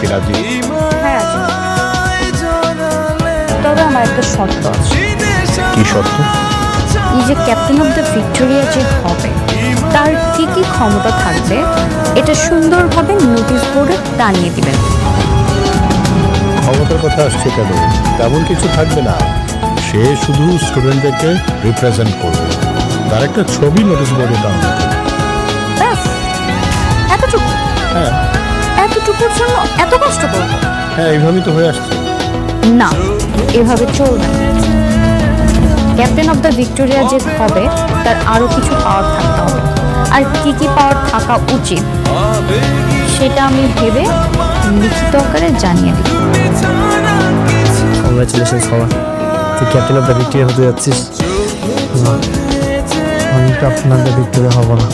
কি রাজি? হ্যাঁ আছি। তবে আমার একটা শর্ত আছে। কি শর্ত? এই যে ক্যাপ্টেন অফ দ্য ভিক্টোরিয়া যে হবে তার কি কি ক্ষমতা থাকবে এটা সুন্দরভাবে নোটিশ বোর্ডে টানিয়ে দিবেন। ক্ষমতার কথা আসছে কেন? তেমন কিছু থাকবে না, সে শুধু স্টুডেন্টদেরকে রিপ্রেজেন্ট করবে। তার একটা ছবি নোটিশ বোর্ডে টানবে। ব্যাস এতটুকু? হ্যাঁ এতটুকুর জন্য এত কষ্ট করব? হ্যাঁ, এইভাবেই তো হয়ে আসছে। না, এভাবে চলবে না। ক্যাপ্টেন অফ দ্য ভিক্টোরিয়া যে হবে তার আরো কিছু পাওয়ার থাকতে হবে, আর কি কি পাওয়ার থাকা উচিত সেটা আমি ভেবে লিখিত আকারে জানিয়ে দিব। কংগ্রাচুলেশন সবার, তুই ক্যাপ্টেন অফ দ্য ভিক্টোরিয়া হতে যাচ্ছিস। না, আমি ক্যাপ্টেন অফ দ্য ভিক্টোরিয়া হব না।